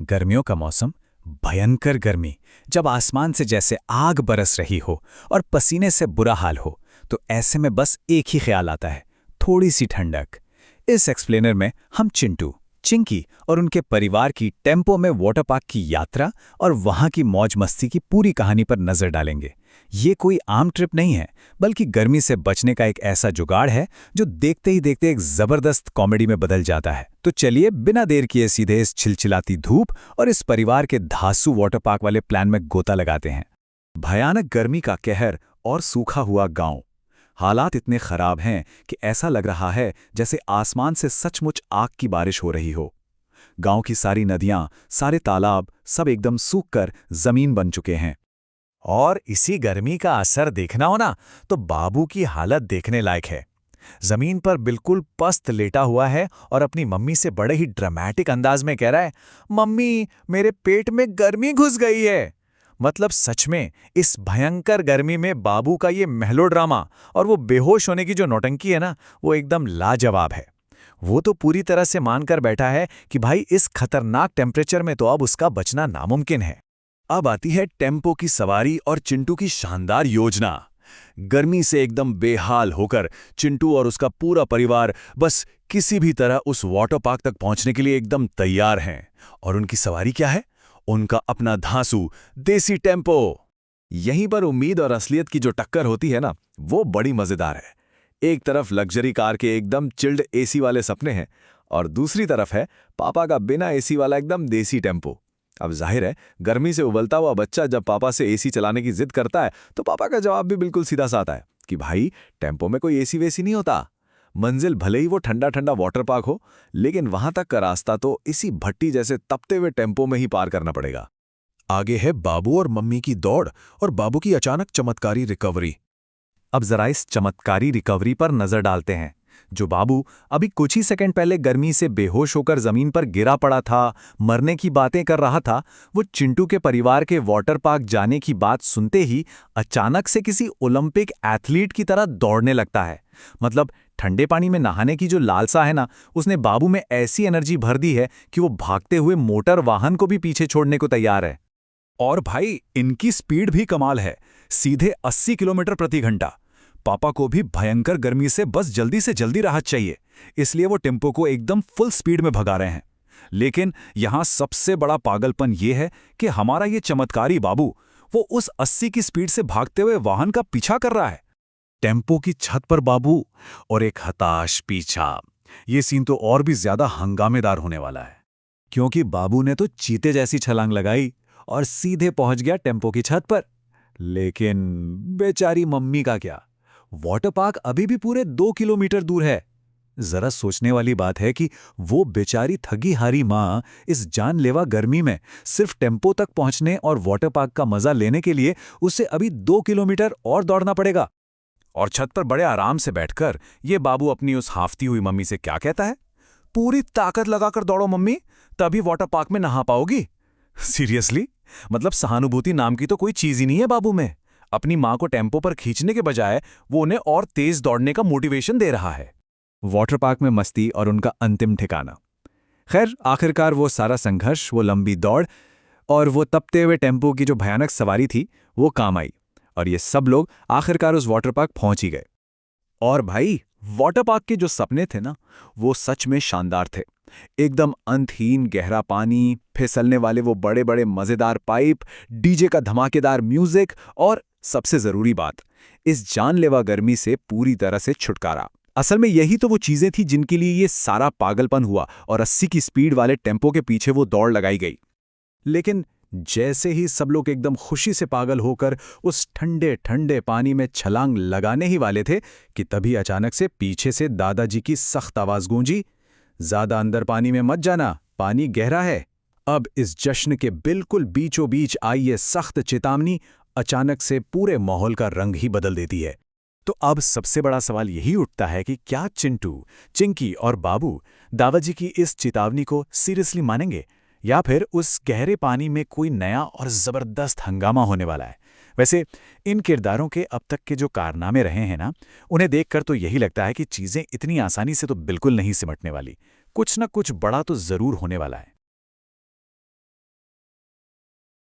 गर्मियों का मौसम, भयंकर गर्मी। जब आसमान से जैसे आग बरस रही हो और पसीने से बुरा हाल हो, तो ऐसे में बस एक ही ख्याल आता है, थोड़ी सी ठंडक। इस एक्सप्लेनर में हम चिंटू, चिंकी और उनके परिवार की टेम्पो में वाटर पार्क की यात्रा और वहां की मौज मस्ती की पूरी कहानी पर नजर डालेंगे। ये कोई आम ट्रिप नहीं है, बल्कि गर्मी से बचने का एक ऐसा जुगाड़ है जो देखते ही देखते एक जबरदस्त कॉमेडी में बदल जाता है। तो चलिए बिना देर किए सीधे इस छिलचिलाती धूप और इस परिवार के धांसू वाटर पार्क वाले प्लान में गोता लगाते हैं। भयानक गर्मी का कहर और सूखा हुआ गांव। हालात इतने खराब हैं कि ऐसा लग रहा है जैसे आसमान से सचमुच आग की बारिश हो रही हो। गांव की सारी नदियां, सारे तालाब सब एकदम सूखकर जमीन बन चुके हैं। और इसी गर्मी का असर देखना हो ना, तो बाबू की हालत देखने लायक है। जमीन पर बिल्कुल पस्त लेटा हुआ है और अपनी मम्मी से बड़े ही ड्रामेटिक अंदाज में कह रहा है, मम्मी मेरे पेट में गर्मी घुस गई है। मतलब सच में इस भयंकर गर्मी में बाबू का ये मेलोड्रामा और वो बेहोश होने की जो नौटंकी है ना, वो एकदम लाजवाब है। वो तो पूरी तरह से मानकर बैठा है कि भाई इस खतरनाक टेम्परेचर में तो अब उसका बचना नामुमकिन है। अब आती है टेम्पो की सवारी और चिंटू की शानदार योजना। गर्मी से एकदम बेहाल होकर चिंटू और उसका पूरा परिवार बस किसी भी तरह उस वाटर पार्क तक पहुंचने के लिए एकदम तैयार हैं। और उनकी सवारी क्या है? उनका अपना धांसू देसी टेम्पो। यहीं पर उम्मीद और असलियत की जो टक्कर होती है ना, वो बड़ी मजेदार है। एक तरफ लग्जरी कार के एकदम चिल्ड एसी वाले सपने हैं और दूसरी तरफ है पापा का बिना एसी वाला एकदम देसी टेम्पो। अब जाहिर है, गर्मी से उबलता हुआ बच्चा जब पापा से एसी चलाने की जिद करता है तो पापा का जवाब भी बिल्कुल सीधा सा आता है कि भाई टेम्पो में कोई एसी वेसी नहीं होता। मंजिल भले ही वो ठंडा ठंडा वाटर पार्क हो, लेकिन वहां तक का रास्ता तो इसी भट्टी जैसे तपते हुए टेम्पो में ही पार करना पड़ेगा। आगे है बाबू और मम्मी की दौड़ और बाबू की अचानक चमत्कारी रिकवरी। अब जरा इस चमत्कारी रिकवरी पर नजर डालते हैं। जो बाबू अभी कुछ ही सेकंड पहले गर्मी से बेहोश होकर जमीन पर गिरा पड़ा था, मरने की बातें कर रहा था, वो चिंटू के परिवार के वाटर पार्क जाने की बात सुनते ही अचानक से किसी ओलंपिक एथलीट की तरह दौड़ने लगता है। मतलब ठंडे पानी में नहाने की जो लालसा है ना, उसने बाबू में ऐसी एनर्जी भर दी है कि वो भागते हुए मोटर वाहन को भी पीछे छोड़ने को तैयार है। और भाई इनकी स्पीड भी कमाल है, सीधे 80 किलोमीटर प्रति घंटा। पापा को भी भयंकर गर्मी से बस जल्दी से जल्दी राहत चाहिए, इसलिए वो टेम्पो को एकदम फुल स्पीड में भगा रहे हैं। लेकिन यहां सबसे बड़ा पागलपन यह है कि हमारा ये चमत्कारी बाबू वो उस 80 की स्पीड से भागते हुए वाहन का पीछा कर रहा है। टेम्पो की छत पर बाबू और एक हताश पीछा। ये सीन तो और भी ज्यादा हंगामेदार होने वाला है, क्योंकि बाबू ने तो चीते जैसी छलांग लगाई और सीधे पहुंच गया टेम्पो की छत पर। लेकिन बेचारी मम्मी का क्या? वाटर पार्क अभी भी पूरे 2 किलोमीटर दूर है। जरा सोचने वाली बात है कि वो बेचारी थकी हारी माँ इस जानलेवा गर्मी में सिर्फ टेम्पो तक पहुंचने और वाटर पार्क का मजा लेने के लिए उसे अभी 2 किलोमीटर और दौड़ना पड़ेगा। और छत पर बड़े आराम से बैठकर ये बाबू अपनी उस हाफती हुई मम्मी से क्या कहता है? पूरी ताकत लगाकर दौड़ो मम्मी, तभी वाटर पार्क में नहा पाओगी। सीरियसली? मतलब सहानुभूति नाम की तो कोई चीज ही नहीं है बाबू में। अपनी मां को टेम्पो पर खींचने के बजाय वो उन्हें और तेज दौड़ने का मोटिवेशन दे रहा है। वाटर पार्क में मस्ती और उनका अंतिम ठिकाना। खैर आखिरकार वो सारा संघर्ष, वो लंबी दौड़ और वो तपते हुए टेम्पो की जो भयानक सवारी थी, वो काम आई और ये सब लोग आखिरकार उस वाटर पार्क पहुंच ही गए। और भाई वाटर पार्क के जो सपने थे ना, वो सच में शानदार थे। एकदम अंतहीन गहरा पानी, फिसलने वाले वो बड़े बड़े मजेदार पाइप, डीजे का धमाकेदार म्यूजिक और सबसे जरूरी बात, इस जानलेवा गर्मी से पूरी तरह से छुटकारा। असल में यही तो वो चीजें थी जिनके लिए ये सारा पागलपन हुआ और 80 की स्पीड वाले टेम्पो के पीछे वो दौड़ लगाई गई। लेकिन जैसे ही सब लोग एकदम खुशी से पागल होकर उस ठंडे ठंडे पानी में छलांग लगाने ही वाले थे कि तभी अचानक से पीछे से दादाजी की सख्त आवाज गूंजी, ज्यादा अंदर पानी में मत जाना, पानी गहरा है। अब इस जश्न के बिल्कुल बीचों बीच आई ये सख्त चेतावनी अचानक से पूरे माहौल का रंग ही बदल देती है। तो अब सबसे बड़ा सवाल यही उठता है कि क्या चिंटू, चिंकी और बाबू दादाजी की इस चेतावनी को सीरियसली मानेंगे या फिर उस गहरे पानी में कोई नया और जबरदस्त हंगामा होने वाला है? वैसे इन किरदारों के अब तक के जो कारनामे रहे हैं ना, उन्हें देखकर तो यही लगता है कि चीजें इतनी आसानी से तो बिल्कुल नहीं सिमटने वाली। कुछ न कुछ बड़ा तो जरूर होने वाला है।